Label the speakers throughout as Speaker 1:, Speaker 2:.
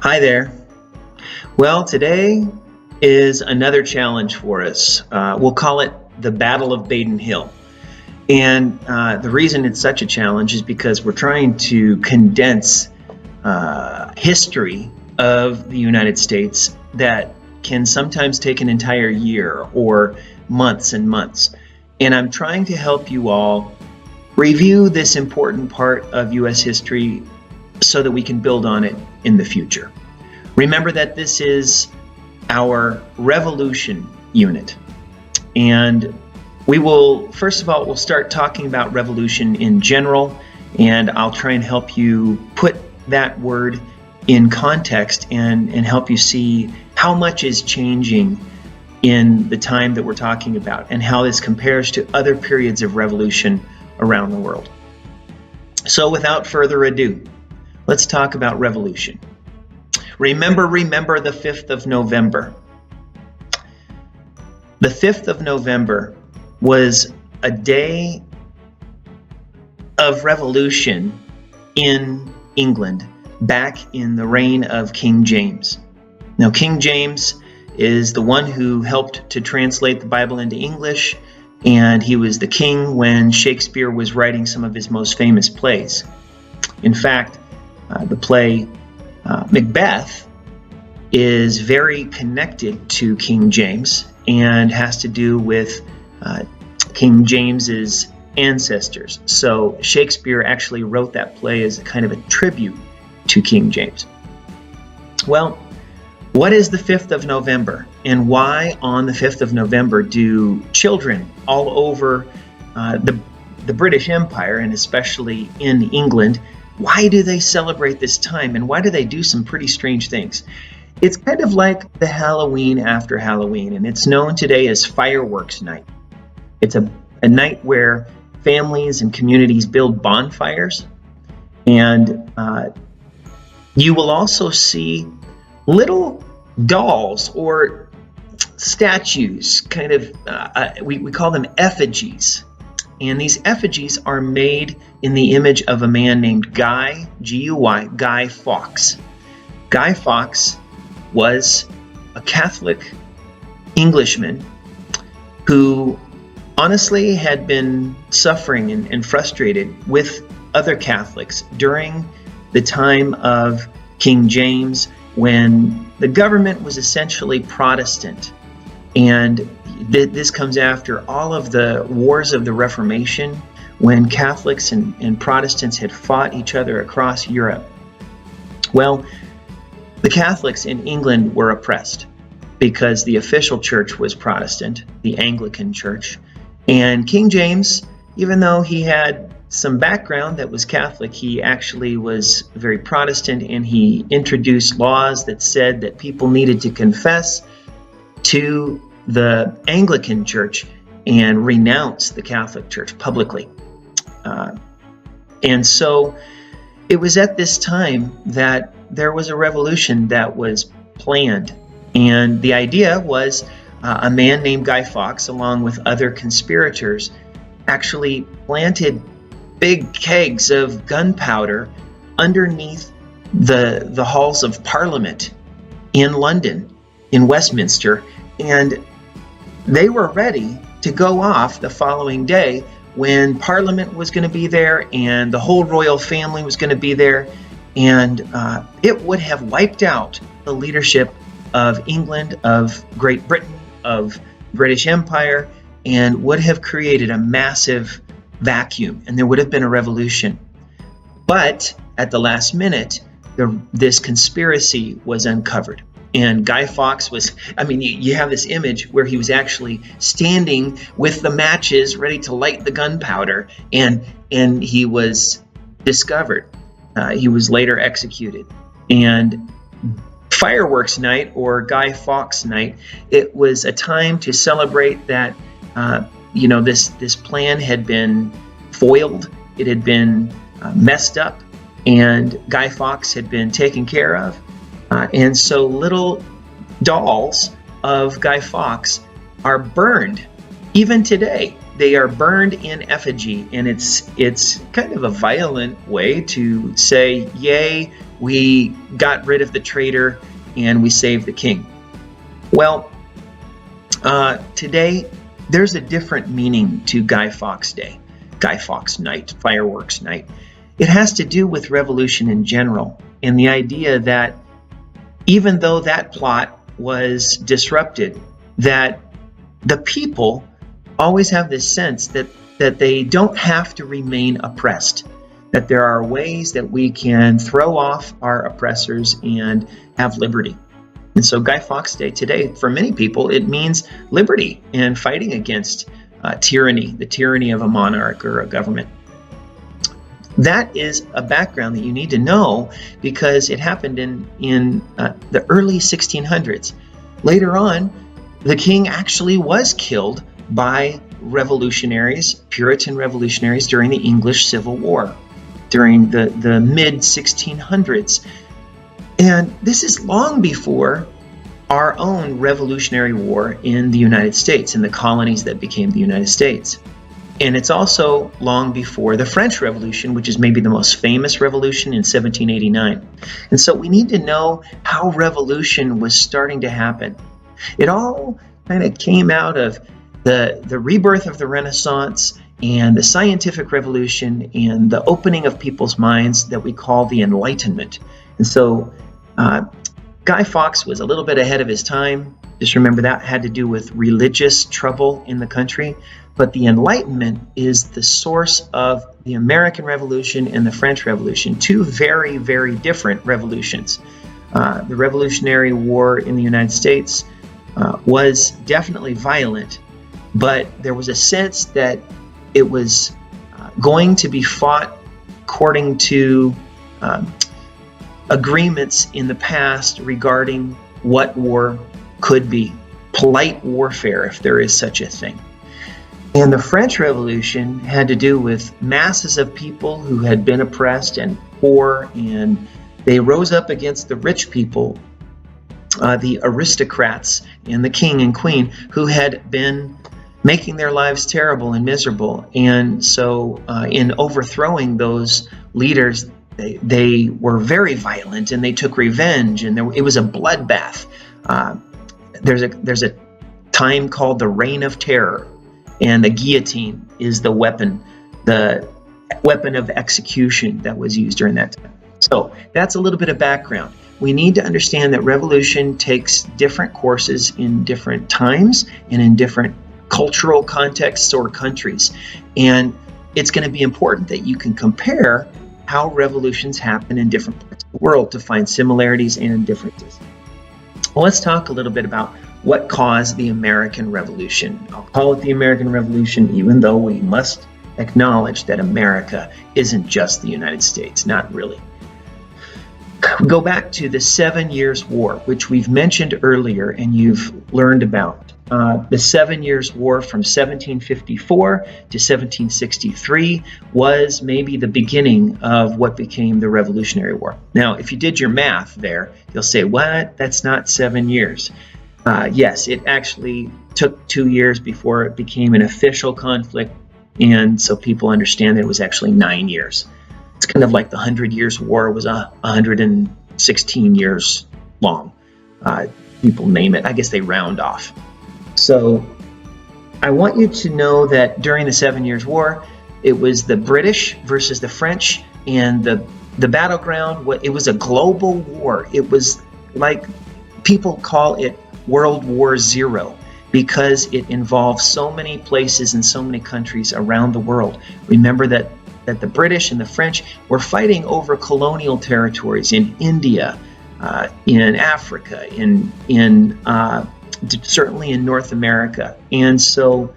Speaker 1: Hi there. Well, today is another challenge for us. We'll call it the Battle of Baden Hill. And the reason it's such a challenge is because we're trying to condense history of the United States that can sometimes take an entire year or months and months. And I'm trying to help you all review this important part of U.S. history so that we can build on it in the future. Remember that this is our Revolution unit. And we will, first of all, we'll start talking about revolution in general, and I'll try and help you put that word in context and help you see how much is changing in the time that we're talking about and how this compares to other periods of revolution around the world. So without further ado, let's talk about revolution. Remember the 5th of November. The 5th of November was a day of revolution in England back in the reign of King James. Now, King James is the one who helped to translate the Bible into English, and he was the king when Shakespeare was writing some of his most famous plays. In fact, the play Macbeth is very connected to King James and has to do with King James's ancestors. So Shakespeare actually wrote that play as a kind of a tribute to King James. Well, what is the 5th of November, and why on the 5th of November do children all over the British Empire, and especially in England, why do they celebrate this time, and why do they do some pretty strange things? It's kind of like the Halloween after Halloween, and it's known today as Fireworks Night. It's a night where families and communities build bonfires, and you will also see little dolls or statues, kind of, we call them effigies. And these effigies are made in the image of a man named Guy, G-U-Y, Guy Fawkes. Guy Fawkes was a Catholic Englishman who honestly had been suffering and frustrated with other Catholics during the time of King James, when the government was essentially Protestant. And this comes after all of the wars of the Reformation, when Catholics and Protestants had fought each other across Europe. Well, the Catholics in England were oppressed because the official church was Protestant, the Anglican Church. And King James, even though he had some background that was Catholic, he actually was very Protestant, and he introduced laws that said that people needed to confess to the Anglican Church and renounce the Catholic Church publicly. And so it was at this time that there was a revolution that was planned. And the idea was a man named Guy Fawkes, along with other conspirators, actually planted big kegs of gunpowder underneath the halls of Parliament in London, in Westminster, and they were ready to go off the following day when Parliament was going to be there and the whole royal family was going to be there, and it would have wiped out the leadership of England, of Great Britain, of British Empire, and would have created a massive vacuum, and there would have been a revolution. But at the last minute, this conspiracy was uncovered. And Guy Fawkes was, you have this image where he was actually standing with the matches ready to light the gunpowder, and he was discovered. He was later executed. And Fireworks Night, or Guy Fawkes Night, it was a time to celebrate that this plan had been foiled, it had been messed up, and Guy Fawkes had been taken care of. And so little dolls of Guy Fawkes are burned. Even today, they are burned in effigy, and it's kind of a violent way to say, yay, we got rid of the traitor and we saved the king. Well, today there's a different meaning to Guy Fawkes Day, Guy Fawkes Night, Fireworks Night. It has to do with revolution in general, and the idea that even though that plot was disrupted, that the people always have this sense that they don't have to remain oppressed, that there are ways that we can throw off our oppressors and have liberty. And so Guy Fawkes Day today, for many people, it means liberty and fighting against tyranny, the tyranny of a monarch or a government. That is a background that you need to know because it happened in the early 1600s. Later on, the king actually was killed by revolutionaries, Puritan revolutionaries, during the English Civil War, during the mid-1600s. And this is long before our own Revolutionary War in the United States, in the colonies that became the United States. And it's also long before the French Revolution, which is maybe the most famous revolution in 1789. And so we need to know how revolution was starting to happen. It all kind of came out of the rebirth of the Renaissance and the scientific revolution and the opening of people's minds that we call the Enlightenment. And so Guy Fawkes was a little bit ahead of his time. Just remember that had to do with religious trouble in the country. But the Enlightenment is the source of the American Revolution and the French Revolution, two very, very different revolutions. The Revolutionary War in the United States was definitely violent, but there was a sense that it was going to be fought according to agreements in the past regarding what war could be, polite warfare, if there is such a thing. And the French Revolution had to do with masses of people who had been oppressed and poor, and they rose up against the rich people, the aristocrats and the king and queen, who had been making their lives terrible and miserable. And so in overthrowing those leaders, they were very violent and they took revenge, and it was a bloodbath. There's a time called the Reign of Terror, and the guillotine is the weapon of execution that was used during that time. So that's a little bit of background. We need to understand that revolution takes different courses in different times and in different cultural contexts or countries. And it's going to be important that you can compare how revolutions happen in different parts of the world to find similarities and differences. Well, let's talk a little bit about what caused the American Revolution. I'll call it the American Revolution, even though we must acknowledge that America isn't just the United States, not really. We go back to the 7 Years' War, which we've mentioned earlier and you've learned about. The 7 Years' War from 1754 to 1763 was maybe the beginning of what became the Revolutionary War. Now, if you did your math there, you'll say, what? That's not 7 years. Yes, it actually took 2 years before it became an official conflict, and so people understand that it was actually 9 years. It's kind of like the 100 Years' War was 116 years long. People name it. I guess they round off. So I want you to know that during the 7 Years' War, it was the British versus the French, and the battleground, it was a global war. It was like people call it World War Zero because it involved so many places and so many countries around the world. Remember that the British and the French were fighting over colonial territories in India, in Africa, certainly in North America. And so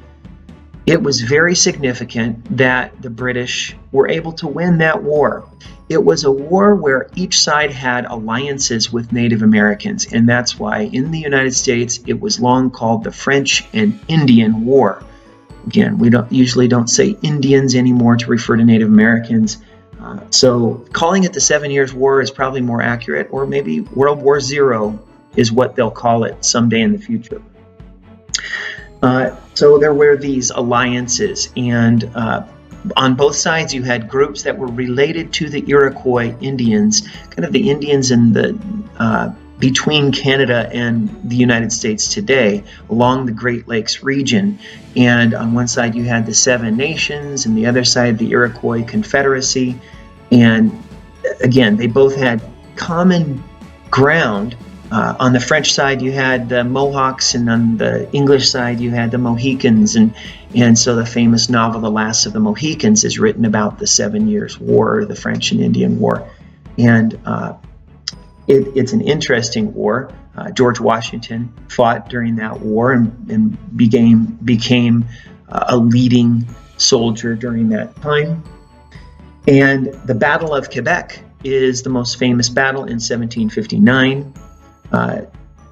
Speaker 1: it was very significant that the British were able to win that war. It was a war where each side had alliances with Native Americans, and that's why in the United States it was long called the French and Indian War. Again, we usually don't say Indians anymore to refer to Native Americans. So calling it the 7 Years' War is probably more accurate, or maybe World War Zero is what they'll call it someday in the future. So there were these alliances, and On both sides, you had groups that were related to the Iroquois Indians, kind of the Indians in the between Canada and the United States today, along the Great Lakes region. And on one side, you had the Seven Nations, and the other side, the Iroquois Confederacy. And again, they both had common ground. On the French side, you had the Mohawks, and on the English side, you had the Mohicans. And so the famous novel, The Last of the Mohicans, is written about the 7 Years' War, the French and Indian War. And it's an interesting war. George Washington fought during that war and became a leading soldier during that time. And the Battle of Quebec is the most famous battle in 1759.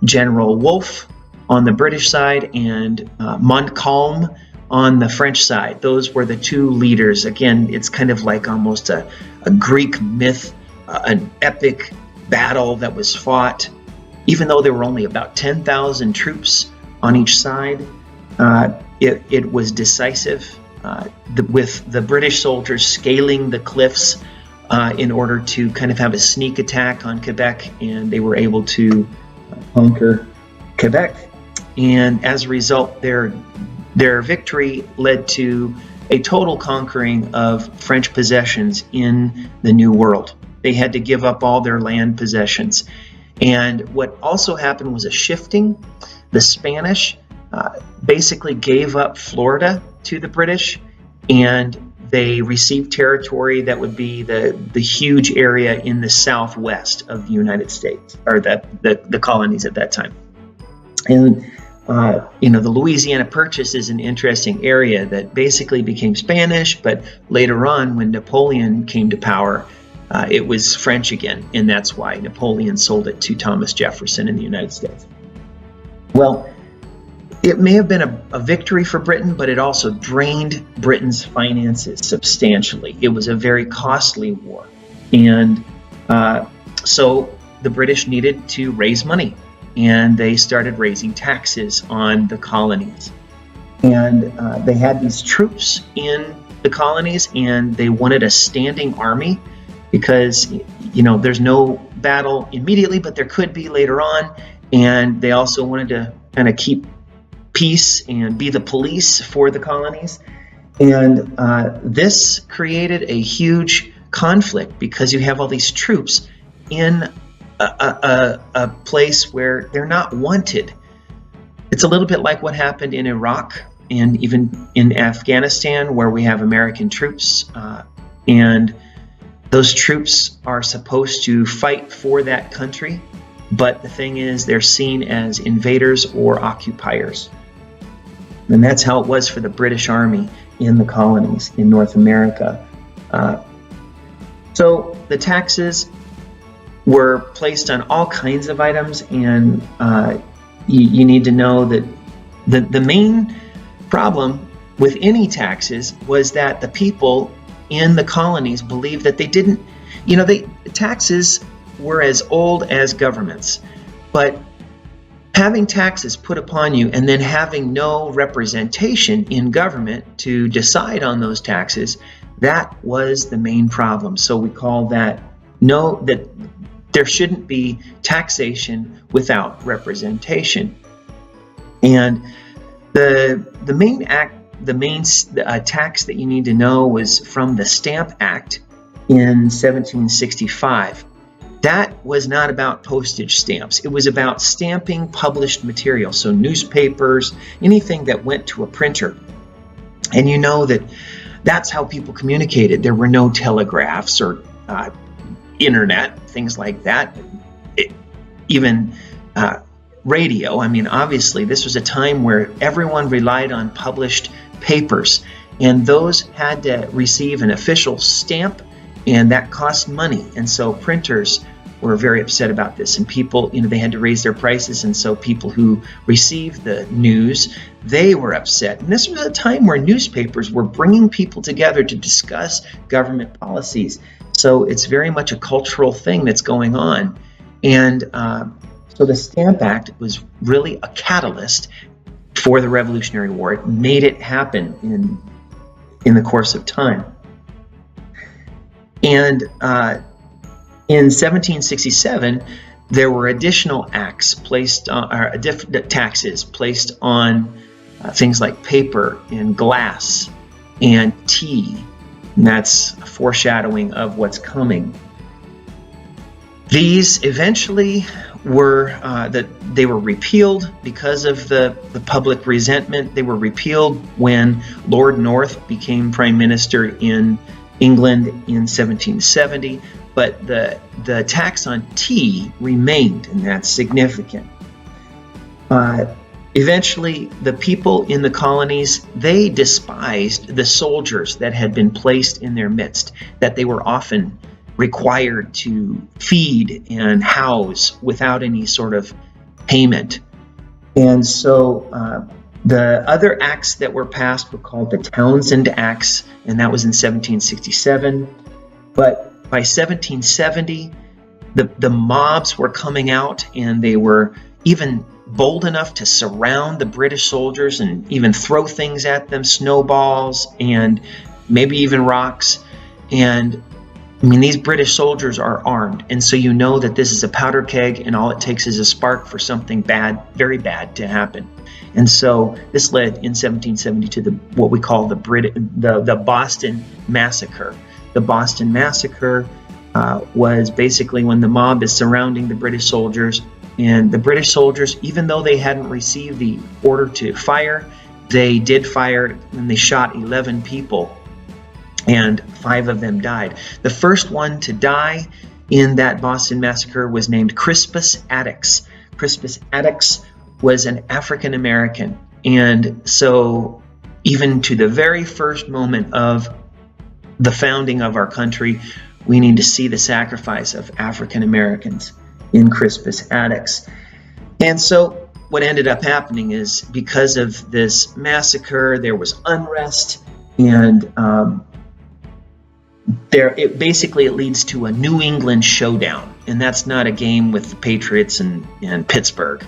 Speaker 1: General Wolfe on the British side and Montcalm on the French side. Those were the two leaders. Again, it's kind of like almost a Greek myth, an epic battle that was fought. Even though there were only about 10,000 troops on each side, it was decisive, with the British soldiers scaling the cliffs in order to kind of have a sneak attack on Quebec, and they were able to conquer Quebec. And as a result, their victory led to a total conquering of French possessions in the New World. They had to give up all their land possessions. And what also happened was a shifting. The Spanish basically gave up Florida to the British, and they received territory that would be the huge area in the southwest of the United States, or the colonies at that time. And the Louisiana Purchase is an interesting area that basically became Spanish, but later on, when Napoleon came to power, it was French again, and that's why Napoleon sold it to Thomas Jefferson in the United States. Well, it may have been a victory for Britain, but it also drained Britain's finances substantially. It was a very costly war, and so the British needed to raise money, and they started raising taxes on the colonies. And they had these troops in the colonies, and they wanted a standing army, because there's no battle immediately, but there could be later on. And they also wanted to kind of keep peace and be the police for the colonies. And this created a huge conflict, because you have all these troops in a place where they're not wanted. It's a little bit like what happened in Iraq and even in Afghanistan, where we have American troops, and those troops are supposed to fight for that country, but the thing is, they're seen as invaders or occupiers. And that's how it was for the British Army in the colonies in North America. So the taxes were placed on all kinds of items, and you need to know that the main problem with any taxes was that the people in the colonies believed that they didn't, taxes were as old as governments, but having taxes put upon you and then having no representation in government to decide on those taxes, that was the main problem. So we call that that there shouldn't be taxation without representation. And the main tax that you need to know was from the Stamp Act in 1765. That was not about postage stamps. It was about stamping published material, so newspapers, anything that went to a printer. And you know that's how people communicated. There were no telegraphs or internet, things like that. Even radio. I mean, obviously, this was a time where everyone relied on published papers, and those had to receive an official stamp, and that cost money. And so printers were very upset about this, and people, they had to raise their prices, and so people who received the news, they were upset. And this was a time where newspapers were bringing people together to discuss government policies. So it's very much a cultural thing that's going on. And so the Stamp Act was really a catalyst for the Revolutionary War. It made it happen in the course of time. And in 1767, there were additional acts placed on, or taxes placed on things like paper and glass and tea. And that's a foreshadowing of what's coming. These eventually were they were repealed because of the public resentment. They were repealed when Lord North became Prime Minister in England in 1770, but the tax on tea remained, and that's significant. Eventually, the people in the colonies, they despised the soldiers that had been placed in their midst, that they were often required to feed and house without any sort of payment. And so the other acts that were passed were called the Townshend Acts, and that was in 1767. But by 1770, the mobs were coming out, and they were even bold enough to surround the British soldiers and even throw things at them, snowballs and maybe even rocks. And I mean, these British soldiers are armed, and so you know that this is a powder keg, and all it takes is a spark for something bad, very bad, to happen. And so this led in 1770 to what we call the Boston Massacre. The Boston Massacre was basically when the mob is surrounding the British soldiers, and the British soldiers, even though they hadn't received the order to fire, they did fire, and they shot 11 people. And 5 of them died. The first one to die in that Boston Massacre was named Crispus Attucks. Crispus Attucks was an African American. And so even to the very first moment of the founding of our country, we need to see the sacrifice of African Americans in Crispus Attucks. And so what ended up happening is, because of this massacre, there was unrest, and it leads to a New England showdown, and that's not a game with the Patriots and Pittsburgh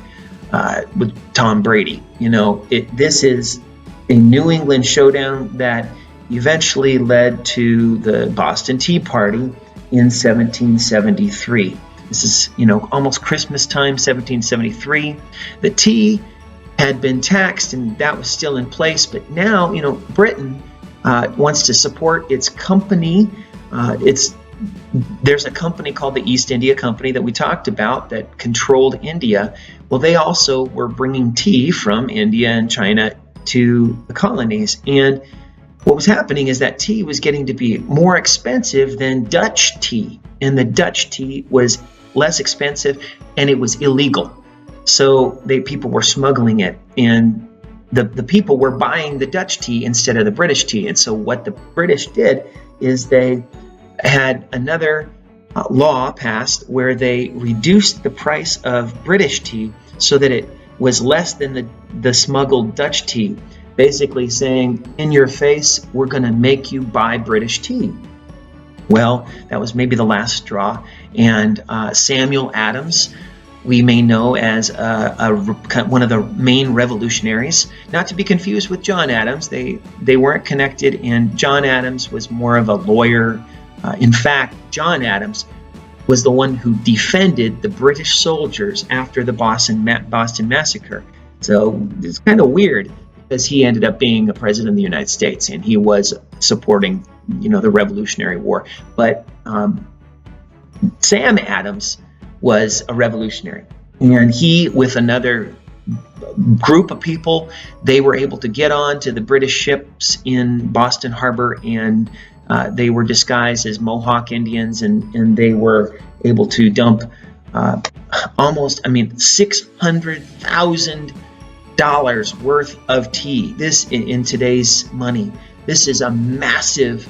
Speaker 1: with Tom Brady. You know, this is a New England showdown that eventually led to the Boston Tea Party in 1773. This is, almost Christmas time, 1773. The tea had been taxed, and that was still in place, but now, Britain wants to support its company. There's a company called the East India Company that we talked about that controlled India. Well, they also were bringing tea from India and China to the colonies. And what was happening is that tea was getting to be more expensive than Dutch tea. And the Dutch tea was less expensive, and it was illegal. So people were smuggling it, and the people were buying the Dutch tea instead of the British tea. And so what the British did is they had another law passed where they reduced the price of British tea so that it was less than the smuggled Dutch tea, basically saying, in your face, we're going to make you buy British tea. Well, that was maybe the last straw. And Samuel Adams, we may know as one of the main revolutionaries, not to be confused with John Adams. They weren't connected, and John Adams was more of a lawyer. In fact, John Adams was the one who defended the British soldiers after the Boston Massacre. So it's kind of weird, because he ended up being a president of the United States, and he was supporting, the Revolutionary War. But Sam Adams was a revolutionary, and he, with another group of people, they were able to get on to the British ships in Boston Harbor, and they were disguised as Mohawk Indians, and they were able to dump $600,000 worth of tea. This, in today's money, this is a massive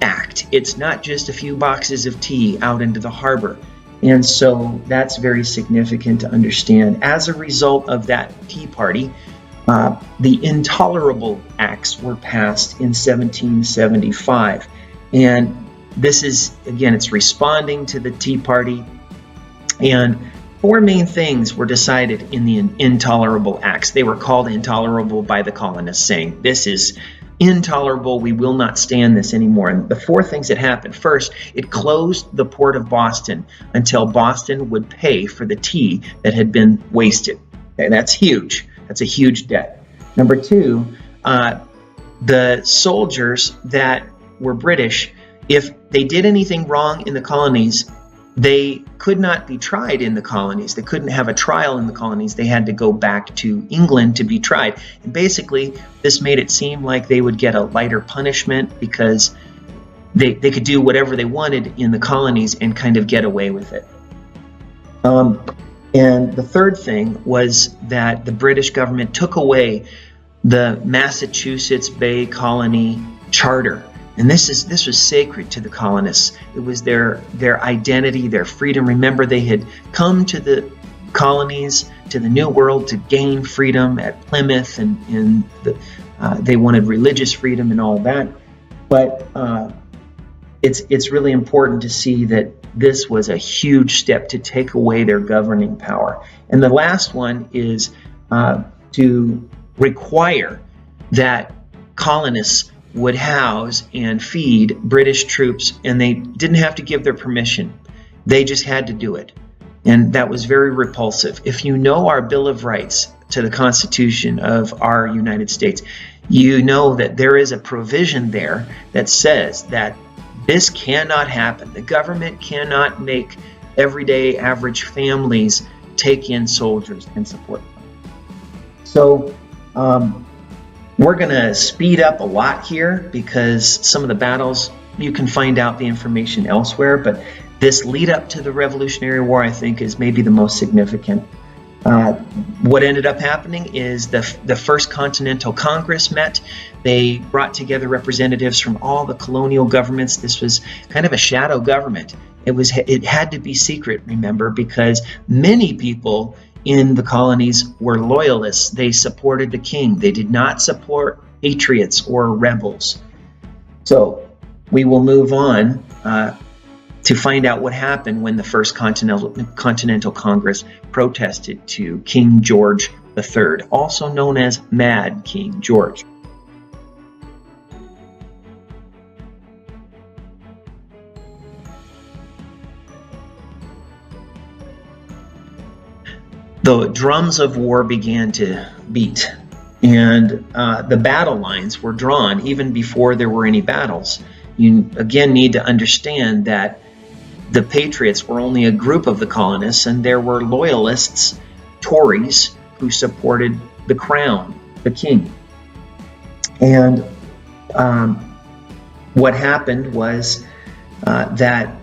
Speaker 1: act. It's not just a few boxes of tea out into the harbor. And so that's very significant to understand. As a result of that Tea Party, the Intolerable Acts were passed in 1775. And this is, again, it's responding to the Tea Party. And 4 main things were decided in the Intolerable Acts. They were called intolerable by the colonists, saying this is intolerable. We will not stand this anymore. And the four things that happened. First, it closed the port of Boston until Boston would pay for the tea that had been wasted. Okay, that's huge. That's a huge debt. Number two, the soldiers that were British, if they did anything wrong in the colonies, they could not be tried in the colonies. They couldn't have a trial in the colonies. They had to go back to England to be tried. And basically, this made it seem like they would get a lighter punishment because they could do whatever they wanted in the colonies and kind of get away with it. And the third thing was that the British government took away the Massachusetts Bay Colony Charter. And this was sacred to the colonists. It was their identity, their freedom. Remember, they had come to the colonies, to the New World, to gain freedom at Plymouth, and they wanted religious freedom and all that. But it's really important to see that this was a huge step to take away their governing power. And the last one is to require that colonists would house and feed British troops, and they didn't have to give their permission. They just had to do it. And that was very repulsive. If you know our Bill of Rights to the Constitution of our United States, you know that there is a provision there that says that this cannot happen. The government cannot make everyday average families take in soldiers and support them. So we're going to speed up a lot here because some of the battles, you can find out the information elsewhere, but this lead up to the Revolutionary War, I think, is maybe the most significant. What ended up happening is the First Continental Congress met. They brought together representatives from all the colonial governments. This was kind of a shadow government. It had to be secret, remember, because many people in the colonies were loyalists. They supported the king. They did not support patriots or rebels. So we will move on to find out what happened when the First Continental Congress protested to King George III, also known as Mad King George. The drums of war began to beat, and the battle lines were drawn even before there were any battles. You again need to understand that the Patriots were only a group of the colonists, and there were loyalists, Tories, who supported the crown, the king. And what happened was that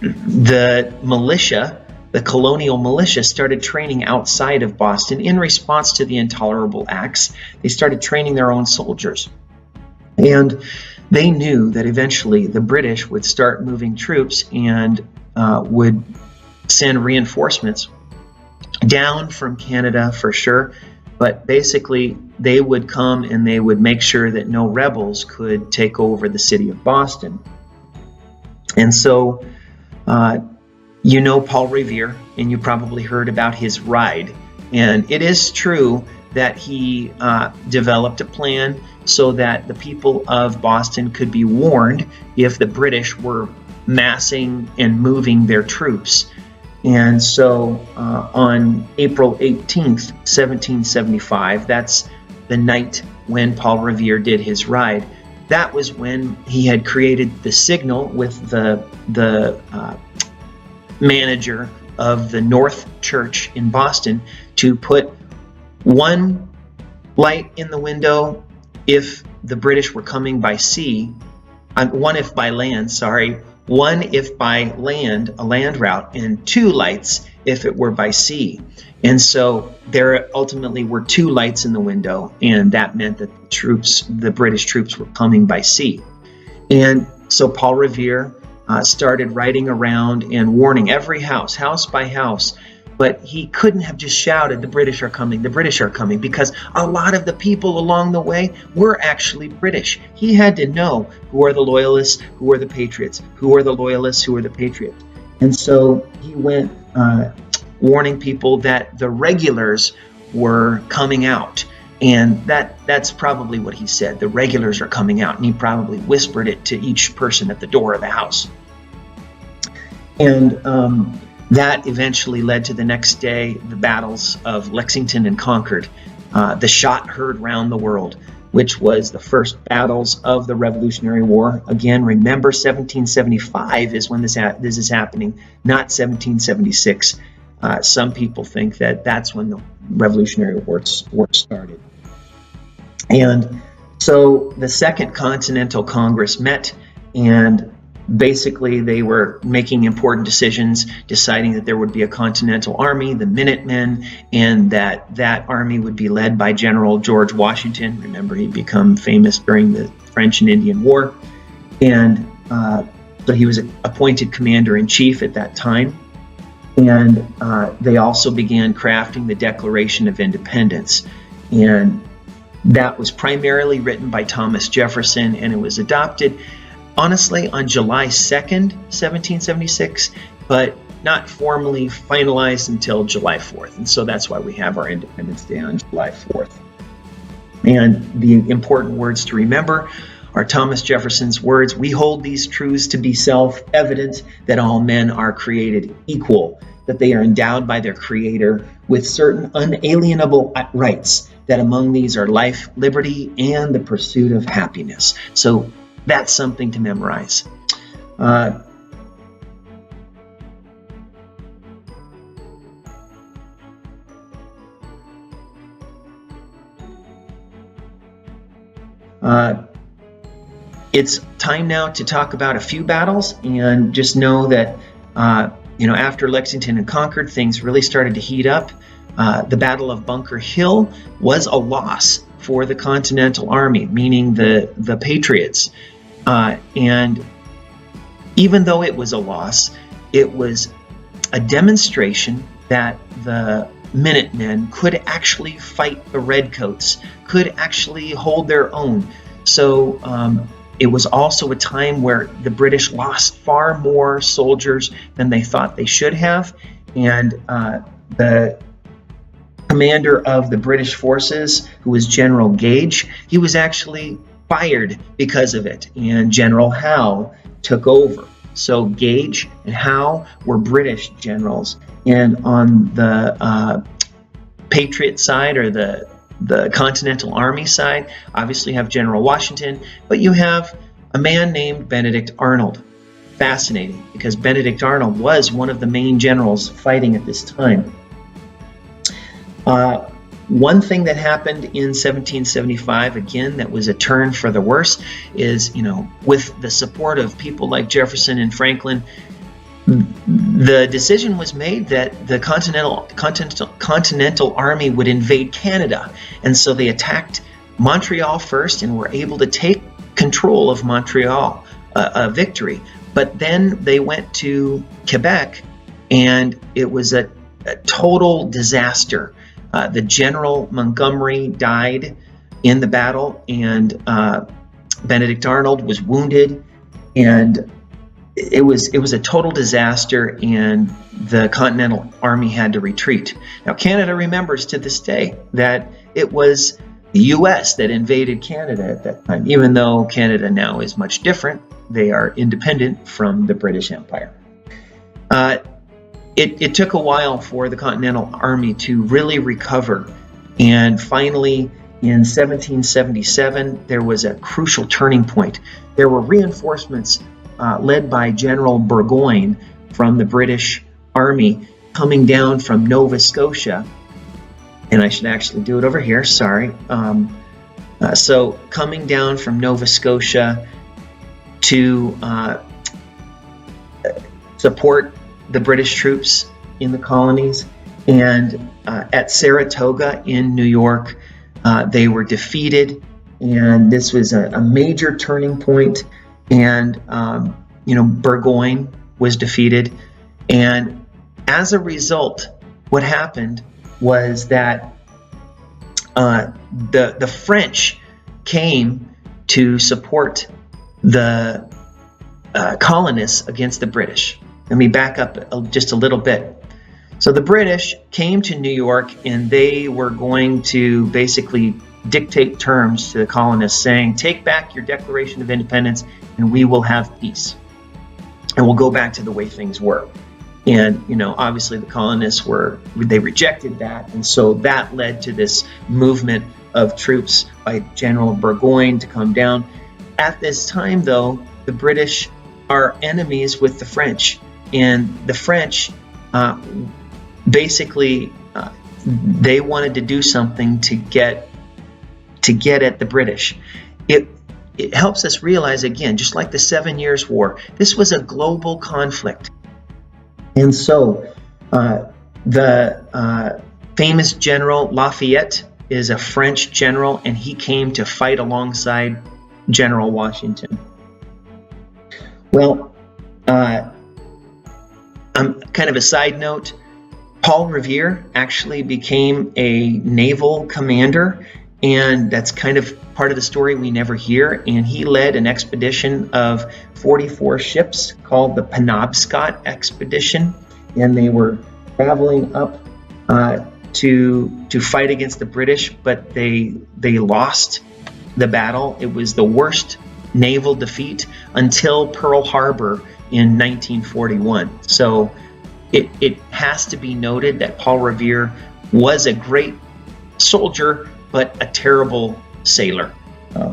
Speaker 1: the militia, the colonial militia, started training outside of Boston in response to the intolerable acts. They started training their own soldiers. And they knew that eventually the British would start moving troops and would send reinforcements down from Canada for sure. But basically, they would come and they would make sure that no rebels could take over the city of Boston. And so, you know Paul Revere, and you probably heard about his ride. And it is true that he developed a plan so that the people of Boston could be warned if the British were massing and moving their troops. And so on April 18th, 1775, that's the night when Paul Revere did his ride. That was when he had created the signal with the manager of the North Church in Boston to put one light in the window if the British were coming by sea, one if by land, one if by land, a land route, and two lights if it were by sea. And so there ultimately were two lights in the window, and that meant that the British troops were coming by sea. And so Paul Revere started riding around and warning every house by house. But he couldn't have just shouted, "The British are coming, the British are coming," because a lot of the people along the way were actually British. He had to know who are the loyalists, who are the patriots, who are the loyalists, who are the patriots. And so he went warning people that the regulars were coming out. And that's probably what he said. The regulars are coming out, and he probably whispered it to each person at the door of the house. And that eventually led to the next day, the battles of Lexington and Concord, the shot heard round the world, which was the first battles of the Revolutionary War. Again, remember 1775 is when this is happening, not 1776. Some people think that that's when the Revolutionary War started. And so the Second Continental Congress met, and basically they were making important decisions, deciding that there would be a Continental Army, the Minutemen, and that army would be led by General George Washington. Remember, he'd become famous during the French and Indian War. And so he was appointed commander-in-chief at that time. And they also began crafting the Declaration of Independence. And that was primarily written by Thomas Jefferson, and it was adopted, honestly, on July 2nd, 1776, but not formally finalized until July 4th. And so that's why we have our Independence Day on July 4th. And the important words to remember are Thomas Jefferson's words: "We hold these truths to be self-evident, that all men are created equal, that they are endowed by their Creator with certain unalienable rights, that among these are life, liberty, and the pursuit of happiness." So that's something to memorize. It's time now to talk about a few battles, and just know that after Lexington and Concord, things really started to heat up. The Battle of Bunker Hill was a loss for the Continental Army, meaning the Patriots. And even though it was a loss, it was a demonstration that the Minutemen could actually fight the Redcoats, could actually hold their own. So it was also a time where the British lost far more soldiers than they thought they should have. And the commander of the British forces, who was General Gage, he was actually fired because of it, and General Howe took over. So Gage and Howe were British generals, and on the Patriot side, or the Continental Army side, obviously you have General Washington, but you have a man named Benedict Arnold. Fascinating, because Benedict Arnold was one of the main generals fighting at this time. One thing that happened in 1775, again, that was a turn for the worse, is, with the support of people like Jefferson and Franklin, the decision was made that the Continental Army would invade Canada. And so they attacked Montreal first and were able to take control of Montreal, a victory. But then they went to Quebec, and it was a total disaster. The General Montgomery died in the battle, and Benedict Arnold was wounded, and it was a total disaster, and the Continental Army had to retreat. Now, Canada remembers to this day that it was the U.S. that invaded Canada at that time, even though Canada now is much different. They are independent from the British Empire. It took a while for the Continental Army to really recover, and finally in 1777 there was a crucial turning point. There were reinforcements led by General Burgoyne from the British Army coming down from Nova Scotia, and I should actually do it over here, sorry. So coming down from Nova Scotia to support the British troops in the colonies, and at Saratoga in New York, they were defeated, and this was a major turning point. And Burgoyne was defeated, and as a result, what happened was that the French came to support the colonists against the British. Let me back up just a little bit. So the British came to New York, and they were going to basically dictate terms to the colonists, saying, take back your Declaration of Independence and we will have peace. And we'll go back to the way things were. And, obviously the colonists they rejected that. And so that led to this movement of troops by General Burgoyne to come down. At this time, though, the British are enemies with the French. And the French, basically, they wanted to do something to get at the British. It helps us realize, again, just like the 7 Years' War, this was a global conflict. And so the famous General Lafayette is a French general, and he came to fight alongside General Washington. Well, kind of a side note, Paul Revere actually became a naval commander, and that's kind of part of the story we never hear. And he led an expedition of 44 ships called the Penobscot Expedition, and they were traveling up to fight against the British, but they lost the battle. It was the worst naval defeat until Pearl Harbor in 1941. So it has to be noted that Paul Revere was a great soldier, but a terrible sailor.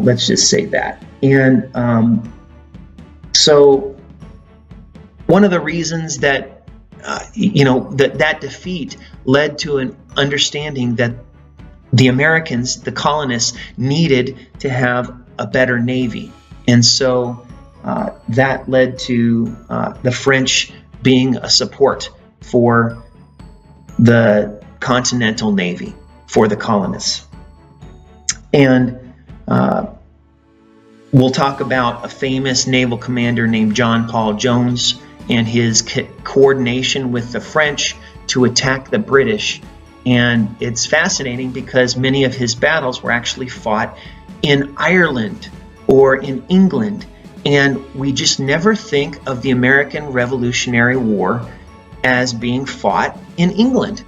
Speaker 1: Let's just say that. And so one of the reasons that that defeat led to an understanding that the Americans, the colonists, needed to have a better navy. And so that led to the French being a support for the Continental Navy, for the colonists. And we'll talk about a famous naval commander named John Paul Jones and his coordination with the French to attack the British. And it's fascinating because many of his battles were actually fought in Ireland or in England. And we just never think of the American Revolutionary War as being fought in England.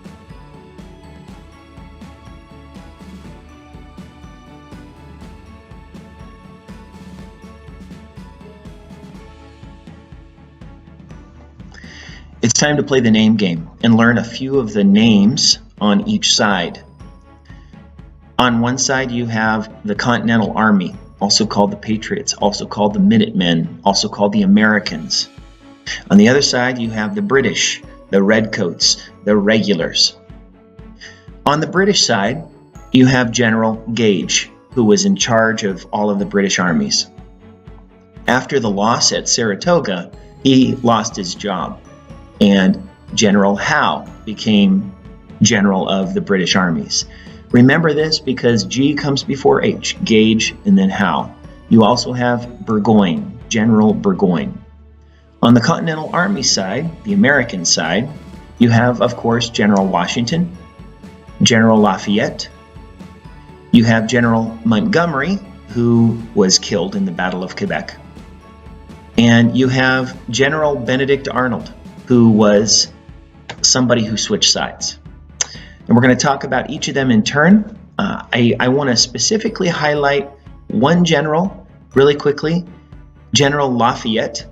Speaker 1: It's time to play the name game and learn a few of the names on each side. On one side you have the Continental Army, also called the Patriots, also called the Minutemen, also called the Americans. On the other side you have the British, the Redcoats, the Regulars. On the British side you have General Gage, who was in charge of all of the British armies. After the loss at Saratoga, he lost his job, and General Howe became general of the British armies. Remember this because G comes before H, Gage and then Howe. You also have Burgoyne, General Burgoyne. On the Continental Army side, the American side, you have, of course, General Washington, General Lafayette. You have General Montgomery, who was killed in the Battle of Quebec. And you have General Benedict Arnold, who was somebody who switched sides. And we're going to talk about each of them in turn. I want to specifically highlight one general really quickly. General Lafayette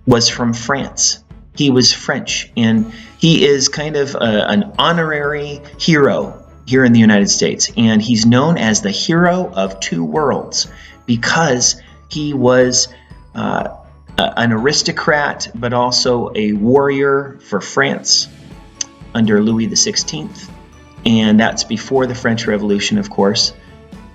Speaker 1: was from France. He was French, and he is kind of an honorary hero here in the United States. And he's known as the hero of two worlds because he was an aristocrat, but also a warrior for France under Louis XVI. And that's before the French Revolution, of course.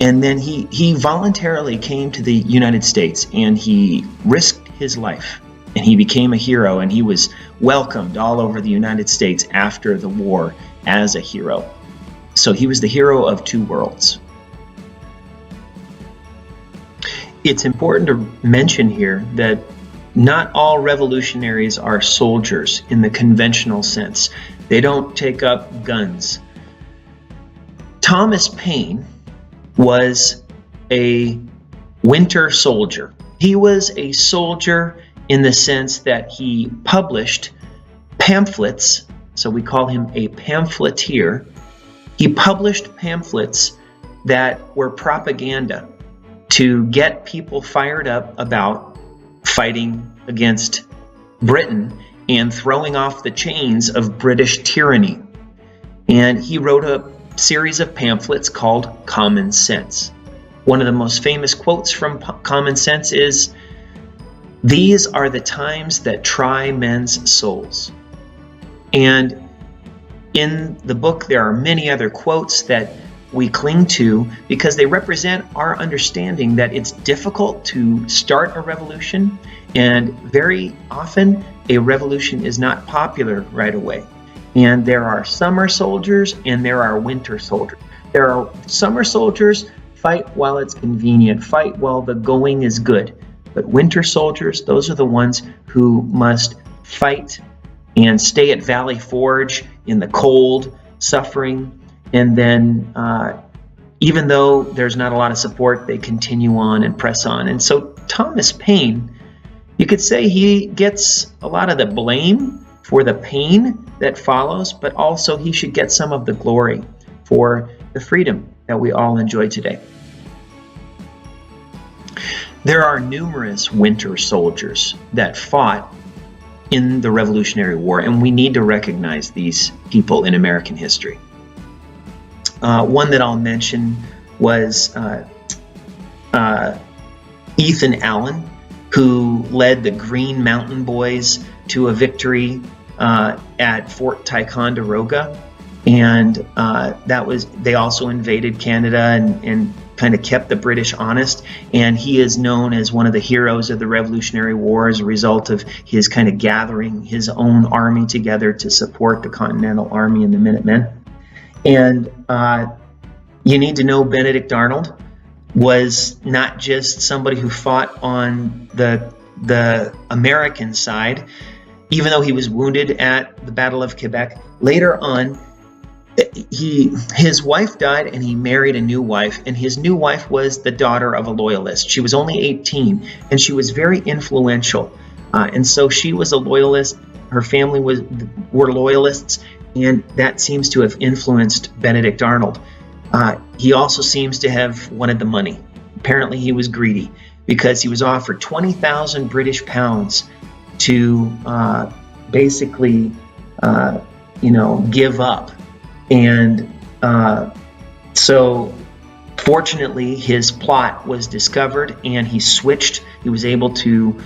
Speaker 1: And then he voluntarily came to the United States, and he risked his life, and he became a hero, and he was welcomed all over the United States after the war as a hero. So he was the hero of two worlds. It's important to mention here that not all revolutionaries are soldiers in the conventional sense. They don't take up guns. Thomas Paine was a winter soldier. He was a soldier in the sense that he published pamphlets, so we call him a pamphleteer. He published pamphlets that were propaganda to get people fired up about fighting against Britain and throwing off the chains of British tyranny. And he wrote a series of pamphlets called Common Sense. One of the most famous quotes from Common Sense is, "These are the times that try men's souls." And in the book, there are many other quotes that we cling to because they represent our understanding that it's difficult to start a revolution, and very often a revolution is not popular right away. And there are summer soldiers and there are winter soldiers. There are summer soldiers, fight while it's convenient, fight while the going is good. But winter soldiers, those are the ones who must fight and stay at Valley Forge in the cold, suffering, and then even though there's not a lot of support, they continue on and press on. And so Thomas Paine, you could say he gets a lot of the blame for the pain that follows, but also he should get some of the glory for the freedom that we all enjoy today. There are numerous winter soldiers that fought in the Revolutionary War, and we need to recognize these people in American history. One that I'll mention was Ethan Allen, who led the Green Mountain Boys to a victory at Fort Ticonderoga, and they also invaded Canada and kind of kept the British honest. And he is known as one of the heroes of the Revolutionary War as a result of his kind of gathering his own army together to support the Continental Army and the Minutemen. And you need to know Benedict Arnold was not just somebody who fought on the American side, even though he was wounded at the Battle of Quebec. Later on, his wife died and he married a new wife, and his new wife was the daughter of a loyalist. She was only 18 and she was very influential, and so she was a loyalist. Her family were loyalists, and that seems to have influenced Benedict Arnold. He also seems to have wanted the money. Apparently he was greedy because he was offered 20,000 British pounds to basically give up. And so fortunately his plot was discovered and he switched. He was able to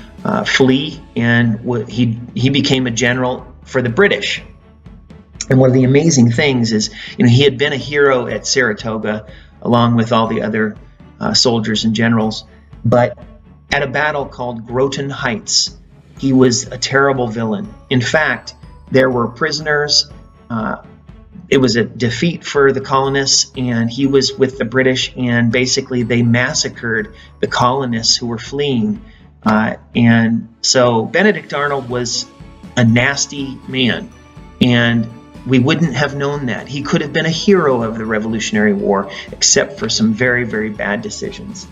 Speaker 1: flee, and he became a general for the British. And one of the amazing things is, he had been a hero at Saratoga along with all the other soldiers and generals, but at a battle called Groton Heights, he was a terrible villain. In fact, there were prisoners. It was a defeat for the colonists, and he was with the British, and basically they massacred the colonists who were fleeing. And so Benedict Arnold was a nasty man, and we wouldn't have known that. He could have been a hero of the Revolutionary War, except for some very, very bad decisions.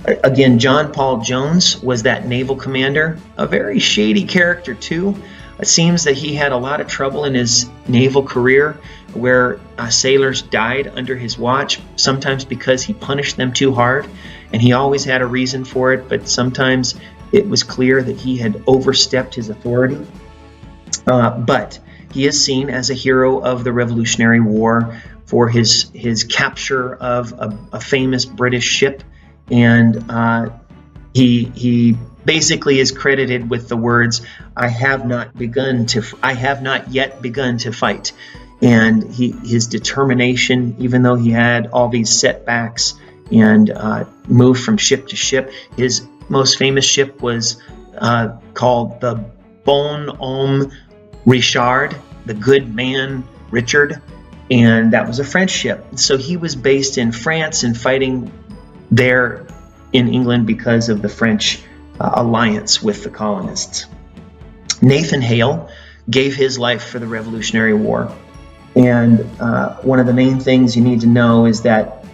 Speaker 1: Again, John Paul Jones was that naval commander, a very shady character too. It seems that he had a lot of trouble in his naval career where sailors died under his watch, sometimes because he punished them too hard, and he always had a reason for it, but sometimes it was clear that he had overstepped his authority. But he is seen as a hero of the Revolutionary War for his capture of a famous British ship, and he basically is credited with the words, "I have not yet begun to fight." And his determination, even though he had all these setbacks and moved from ship to ship, his most famous ship was called the Bon Homme Richard, the good man Richard, and that was a French ship. So he was based in France and fighting there in England because of the French alliance with the colonists. Nathan Hale gave his life for the Revolutionary War, and one of the main things you need to know is that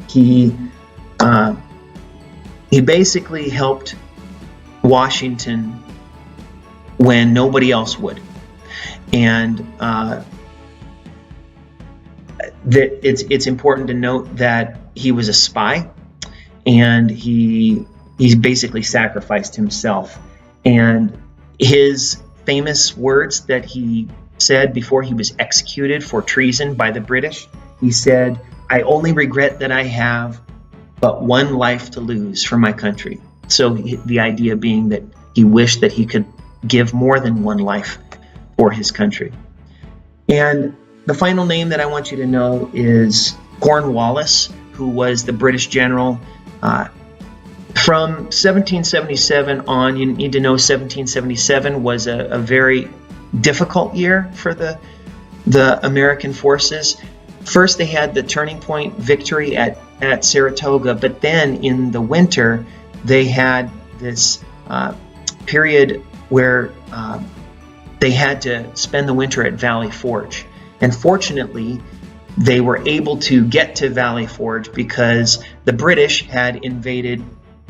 Speaker 1: he basically helped Washington when nobody else would. And it's important to note that he was a spy, and he basically sacrificed himself. And his famous words that he said before he was executed for treason by the British, he said, "I only regret that I have but one life to lose for my country." So the idea being that he wished that he could give more than one life for his country. And the final name that I want you to know is Cornwallis, who was the British general. From 1777 on, you need to know 1777 was a very difficult year for the American forces. First, they had the turning point victory at Saratoga, but then in the winter, they had this period where they had to spend the winter at Valley Forge. And fortunately, they were able to get to Valley Forge because the British had invaded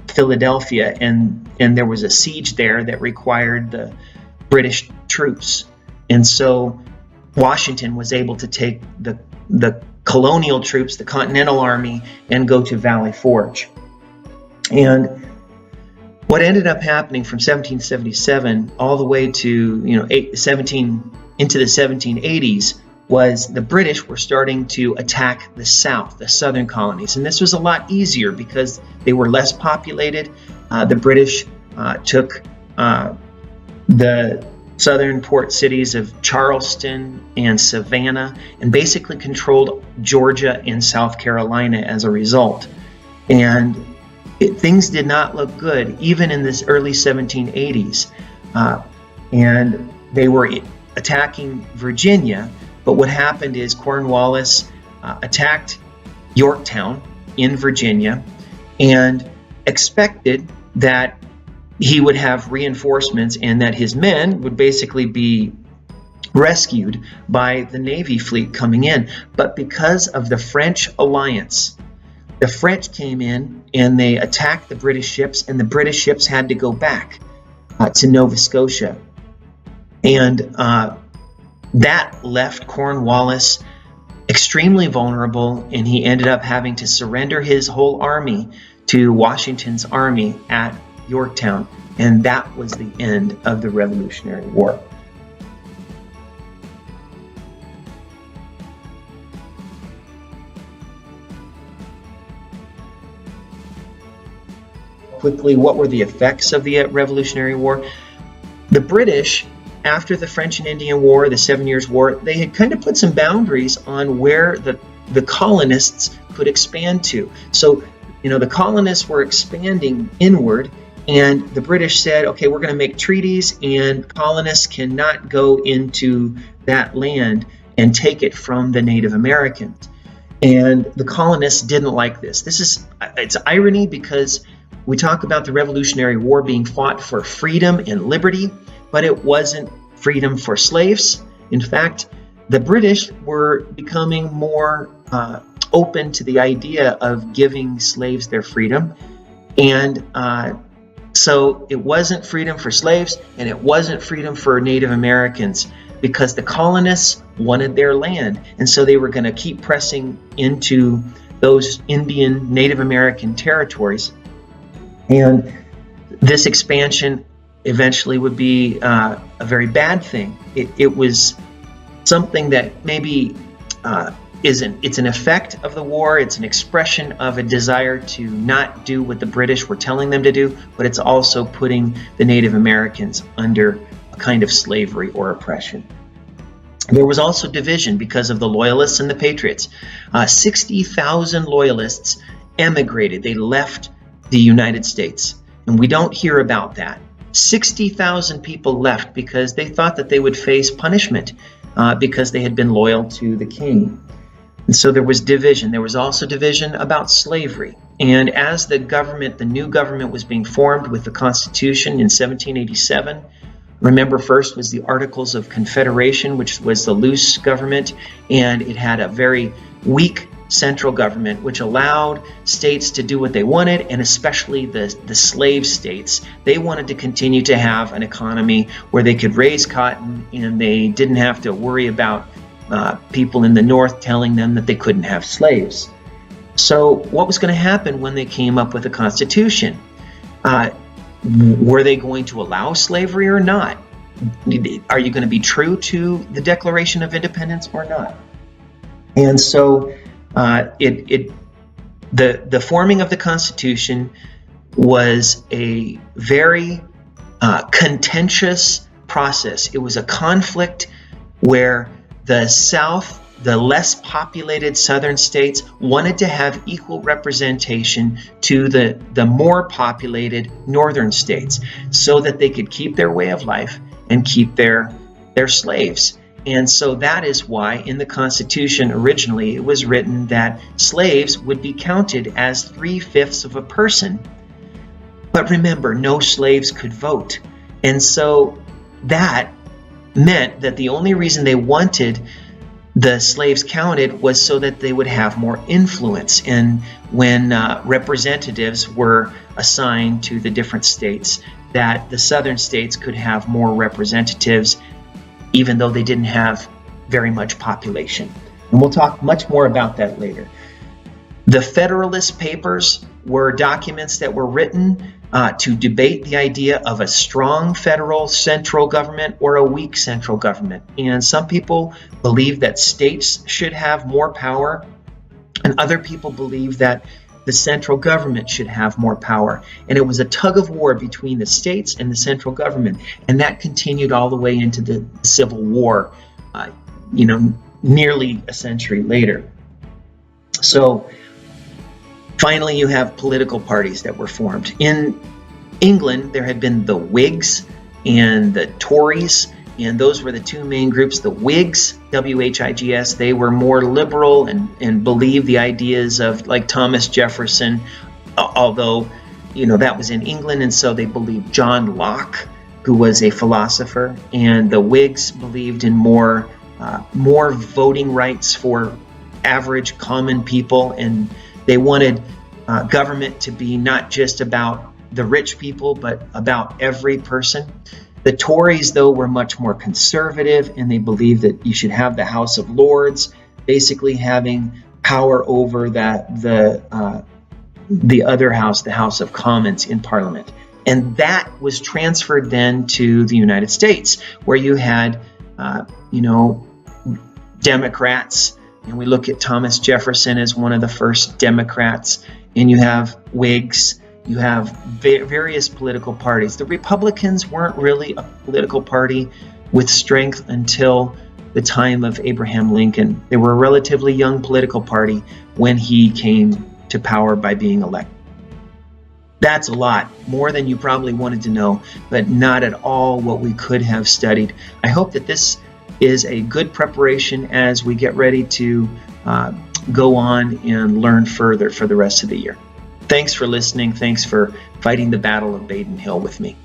Speaker 1: Philadelphia, and there was a siege there that required the British troops. And so Washington was able to take the colonial troops, the Continental Army, and go to Valley Forge. And what ended up happening from 1777 all the way to into the 1780s was the British were starting to attack the South, the southern colonies. And this was a lot easier because they were less populated. The British took the southern port cities of Charleston and Savannah and basically controlled Georgia and South Carolina as a result. And things did not look good, even in this early 1780s. And they were attacking Virginia. But what happened is Cornwallis attacked Yorktown in Virginia and expected that he would have reinforcements and that his men would basically be rescued by the Navy fleet coming in. But because of the French alliance, the French came in and they attacked the British ships, and the British ships had to go back to Nova Scotia. And that left Cornwallis extremely vulnerable, and he ended up having to surrender his whole army to Washington's army at Yorktown, and that was the end of the Revolutionary War. Quickly, what were the effects of the Revolutionary War? The British, after the French and Indian War, the 7 Years' War, they had kind of put some boundaries on where the colonists could expand to. So, the colonists were expanding inward, and the British said, okay, we're going to make treaties, and colonists cannot go into that land and take it from the Native Americans. And the colonists didn't like this. It's irony because we talk about the Revolutionary War being fought for freedom and liberty, but it wasn't freedom for slaves. In fact, the British were becoming more open to the idea of giving slaves their freedom. And so it wasn't freedom for slaves, and it wasn't freedom for Native Americans, because the colonists wanted their land. And so they were going to keep pressing into those Indian Native American territories. And this expansion eventually would be a very bad thing. It was something that maybe it's an effect of the war. It's an expression of a desire to not do what the British were telling them to do, but it's also putting the Native Americans under a kind of slavery or oppression. There was also division because of the Loyalists and the Patriots. 60,000 Loyalists emigrated. They left the United States, and we don't hear about that. 60,000 people left because they thought that they would face punishment because they had been loyal to the king. And so there was division. There was also division about slavery. And as the new government was being formed with the Constitution in 1787, remember, first was the Articles of Confederation, which was the loose government, and it had a very weak central government, which allowed states to do what they wanted, and especially the slave states. They wanted to continue to have an economy where they could raise cotton, and they didn't have to worry about people in the North telling them that they couldn't have slaves. So what was going to happen when they came up with a constitution? Were they going to allow slavery or not? Are you going to be true to the Declaration of Independence or not? And so the forming of the Constitution was a very contentious process. It was a conflict where the South, the less populated southern states, wanted to have equal representation to the more populated northern states so that they could keep their way of life and keep their slaves. And so that is why in the Constitution originally it was written that slaves would be counted as 3/5 of a person. But remember, no slaves could vote. And so that meant that the only reason they wanted the slaves counted was so that they would have more influence. And when representatives were assigned to the different states, that the southern states could have more representatives even though they didn't have very much population. And we'll talk much more about that later. The Federalist Papers were documents that were written to debate the idea of a strong federal central government or a weak central government. And some people believe that states should have more power, and other people believe that the central government should have more power. And it was a tug of war between the states and the central government. And that continued all the way into the Civil War, nearly a century later. So finally, you have political parties that were formed. In England, there had been the Whigs and the Tories, and those were the two main groups. The Whigs, W-H-I-G-S, they were more liberal and believed the ideas of like Thomas Jefferson, although, that was in England, and so they believed John Locke, who was a philosopher, and the Whigs believed in more voting rights for average common people, and they wanted government to be not just about the rich people, but about every person. The Tories, though, were much more conservative, and they believed that you should have the House of Lords, basically having power over the other house, the House of Commons in Parliament. And that was transferred then to the United States, where you had, Democrats, and we look at Thomas Jefferson as one of the first Democrats, and you have Whigs, you have various political parties. The Republicans weren't really a political party with strength until the time of Abraham Lincoln. They were a relatively young political party when he came to power by being elected. That's a lot, more than you probably wanted to know, but not at all what we could have studied. I hope that this is a good preparation as we get ready to go on and learn further for the rest of the year. Thanks for listening. Thanks for fighting the battle of Baden Hill with me.